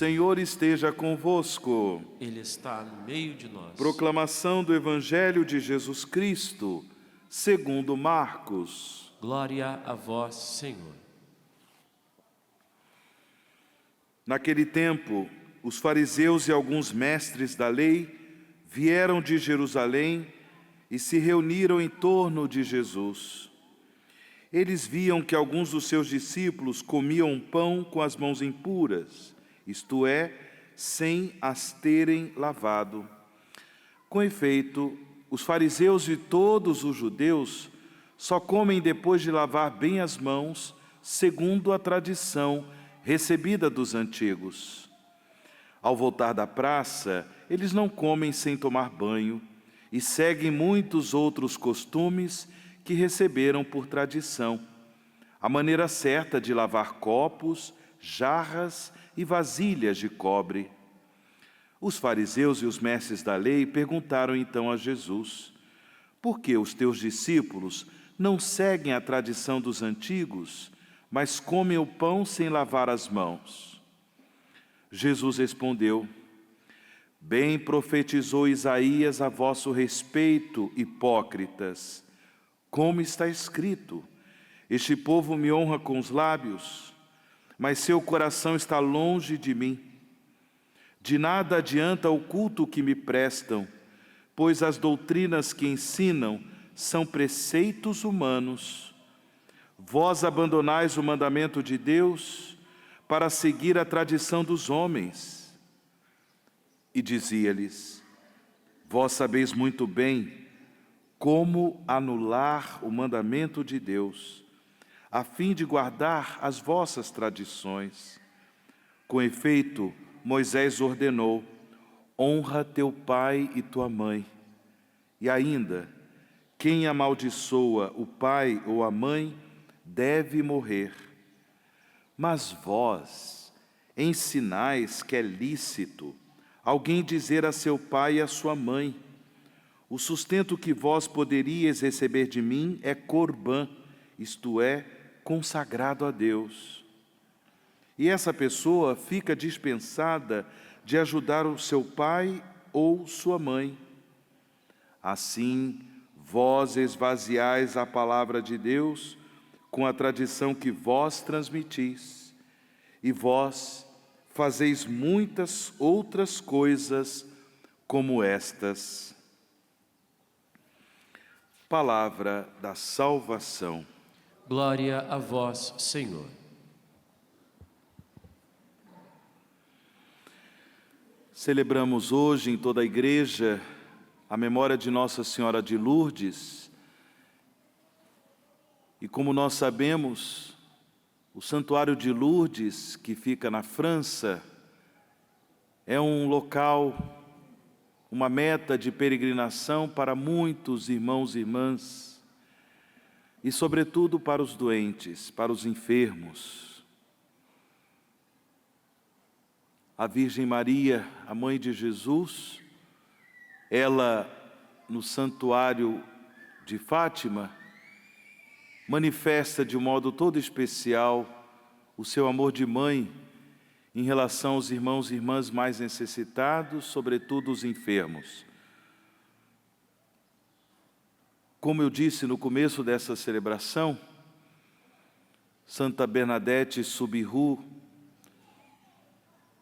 Senhor esteja convosco. Ele está no meio de nós. Proclamação do Evangelho de Jesus Cristo, segundo Marcos. Glória a vós, Senhor. Naquele tempo, os fariseus e alguns mestres da lei vieram de Jerusalém e se reuniram em torno de Jesus. Eles viam que alguns dos seus discípulos comiam pão com as mãos impuras, isto é, sem as terem lavado. Com efeito, os fariseus e todos os judeus só comem depois de lavar bem as mãos, segundo a tradição recebida dos antigos. Ao voltar da praça, eles não comem sem tomar banho e seguem muitos outros costumes que receberam por tradição. A maneira certa de lavar copos, jarras e vasilhas de cobre. Os fariseus e os mestres da lei perguntaram então a Jesus: por que os teus discípulos não seguem a tradição dos antigos, mas comem o pão sem lavar as mãos? Jesus respondeu: bem profetizou Isaías a vosso respeito, hipócritas. Como está escrito: este povo me honra com os lábios, mas seu coração está longe de mim. De nada adianta o culto que me prestam, pois as doutrinas que ensinam são preceitos humanos. Vós abandonais o mandamento de Deus para seguir a tradição dos homens. E dizia-lhes: vós sabeis muito bem como anular o mandamento de Deus, a fim de guardar as vossas tradições. Com efeito, Moisés ordenou: honra teu pai e tua mãe. E ainda, quem amaldiçoa o pai ou a mãe deve morrer. Mas vós ensinais que é lícito alguém dizer a seu pai e a sua mãe: o sustento que vós poderíeis receber de mim é corbã, isto é, consagrado a Deus. E essa pessoa fica dispensada de ajudar o seu pai ou sua mãe. Assim, vós esvaziais a palavra de Deus com a tradição que vós transmitis, e vós fazeis muitas outras coisas como estas. Palavra da salvação. Glória a vós, Senhor. Celebramos hoje em toda a igreja a memória de Nossa Senhora de Lourdes. E como nós sabemos, o Santuário de Lourdes, que fica na França, é um local, uma meta de peregrinação para muitos irmãos e irmãs, e sobretudo para os doentes, para os enfermos. A Virgem Maria, a mãe de Jesus, ela, no Santuário de Fátima, manifesta de um modo todo especial o seu amor de mãe em relação aos irmãos e irmãs mais necessitados, sobretudo os enfermos. Como eu disse no começo dessa celebração, Santa Bernadette Soubirous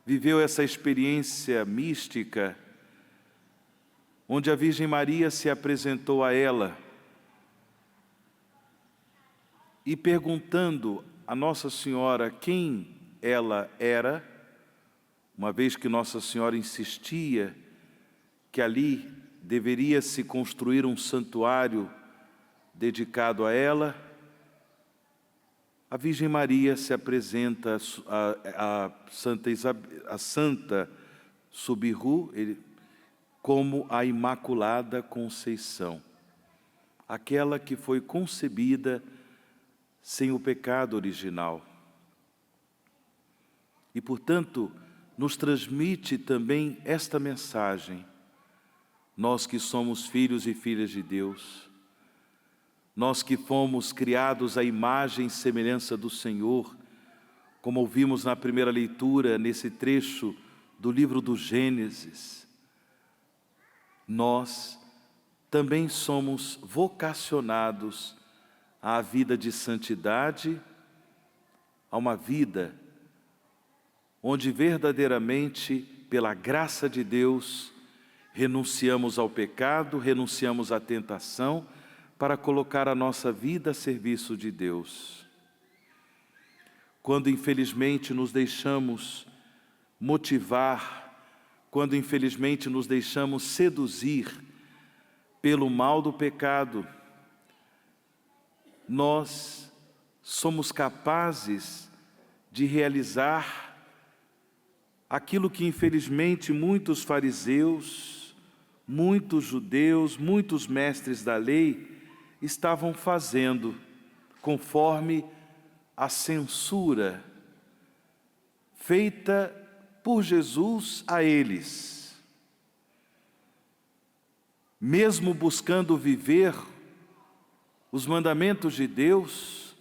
viveu essa experiência mística, onde a Virgem Maria se apresentou a ela e perguntando a Nossa Senhora quem ela era, uma vez que Nossa Senhora insistia que ali deveria se construir um santuário dedicado a ela, a Virgem Maria se apresenta a Santa Soubirous como a Imaculada Conceição, aquela que foi concebida sem o pecado original. E, portanto, nos transmite também esta mensagem. Nós que somos filhos e filhas de Deus, nós que fomos criados à imagem e semelhança do Senhor, Como ouvimos na primeira leitura, nesse trecho do livro do Gênesis, nós também somos vocacionados à vida de santidade, a uma vida onde verdadeiramente, pela graça de Deus, renunciamos ao pecado, renunciamos à tentação, para colocar a nossa vida a serviço de Deus. Quando infelizmente nos deixamos motivar, quando infelizmente nos deixamos seduzir pelo mal do pecado, nós somos capazes de realizar aquilo que infelizmente muitos fariseus, muitos judeus, muitos mestres da lei estavam fazendo, conforme a censura feita por Jesus a eles. Mesmo buscando viver os mandamentos de Deus,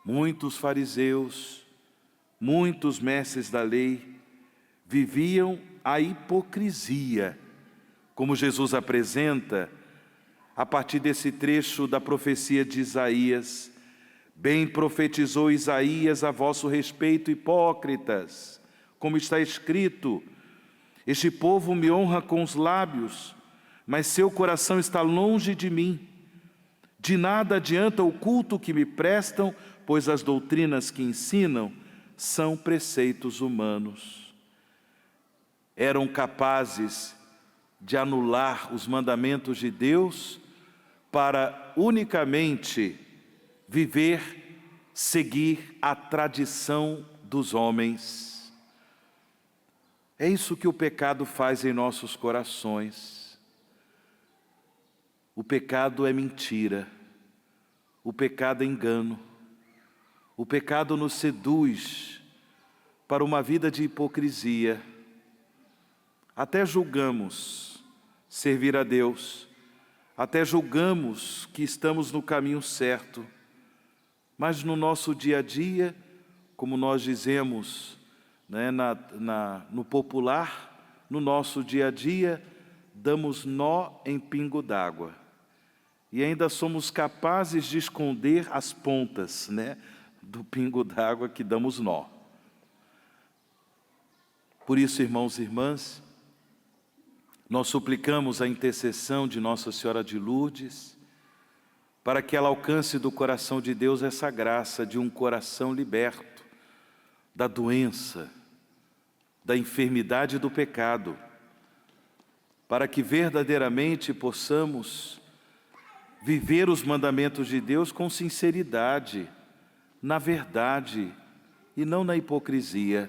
muitos fariseus, muitos mestres da lei, viviam a hipocrisia, como Jesus apresenta a partir desse trecho da profecia de Isaías. Bem profetizou Isaías a vosso respeito, hipócritas, como está escrito: este povo me honra com os lábios, mas seu coração está longe de mim. De nada adianta o culto que me prestam, pois as doutrinas que ensinam são preceitos humanos. Eram capazes de anular os mandamentos de Deus para unicamente viver, seguir a tradição dos homens. É isso que o pecado faz em nossos corações. O pecado é mentira, o pecado é engano, o pecado nos seduz para uma vida de hipocrisia. Até julgamos servir a Deus, até julgamos que estamos no caminho certo, mas no nosso dia a dia, como nós dizemos, né, no popular, no nosso dia a dia, damos nó em pingo d'água. E ainda somos capazes de esconder as pontas, né, do pingo d'água que damos nó. Por isso, irmãos e irmãs, nós suplicamos a intercessão de Nossa Senhora de Lourdes, para que ela alcance do coração de Deus essa graça de um coração liberto da doença, da enfermidade do pecado, para que verdadeiramente possamos viver os mandamentos de Deus com sinceridade, na verdade e não na hipocrisia.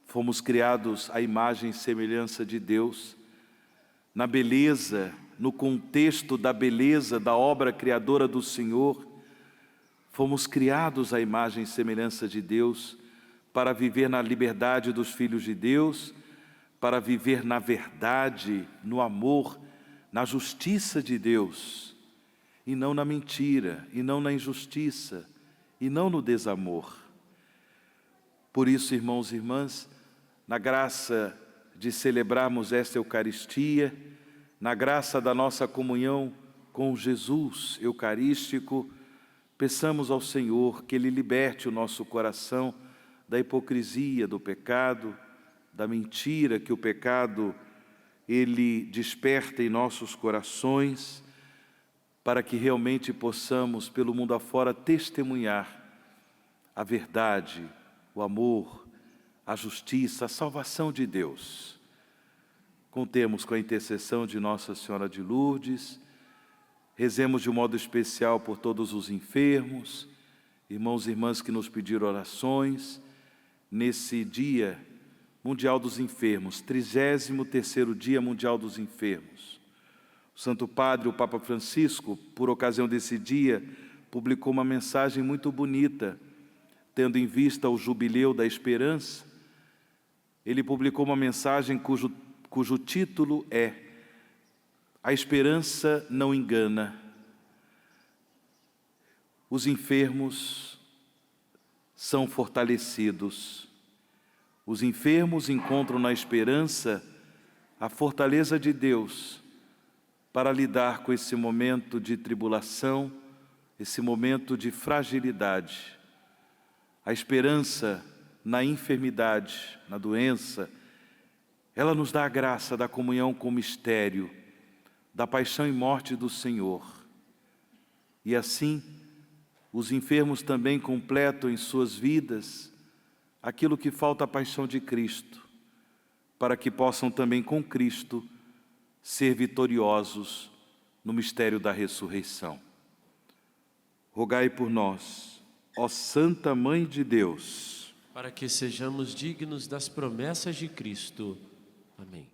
Fomos criados à imagem e semelhança de Deus, na beleza, no contexto da beleza da obra criadora do Senhor. Fomos criados à imagem e semelhança de Deus para viver na liberdade dos filhos de Deus, para viver na verdade, no amor, na justiça de Deus, e não na mentira, e não na injustiça, e não no desamor. Por isso, irmãos e irmãs, na graça de celebrarmos esta Eucaristia, na graça da nossa comunhão com Jesus eucarístico, peçamos ao Senhor que Ele liberte o nosso coração da hipocrisia, do pecado, da mentira que o pecado ele desperta em nossos corações, para que realmente possamos, pelo mundo afora, testemunhar a verdade, o amor, a justiça, a salvação de Deus. Contemos com a intercessão de Nossa Senhora de Lourdes, rezemos de um modo especial por todos os enfermos, irmãos e irmãs que nos pediram orações, nesse Dia Mundial dos Enfermos, 33º Dia Mundial dos Enfermos. O Santo Padre, o Papa Francisco, por ocasião desse dia, publicou uma mensagem muito bonita, tendo em vista o Jubileu da Esperança. Ele publicou uma mensagem cujo título é A Esperança Não Engana. Os enfermos são fortalecidos. Os enfermos encontram na esperança a fortaleza de Deus para lidar com esse momento de tribulação, esse momento de fragilidade. A esperança na enfermidade, na doença, ela nos dá a graça da comunhão com o mistério, da paixão e morte do Senhor. E assim, os enfermos também completam em suas vidas aquilo que falta à paixão de Cristo, para que possam também com Cristo ser vitoriosos no mistério da ressurreição. Rogai por nós, ó Santa Mãe de Deus, para que sejamos dignos das promessas de Cristo. Amém.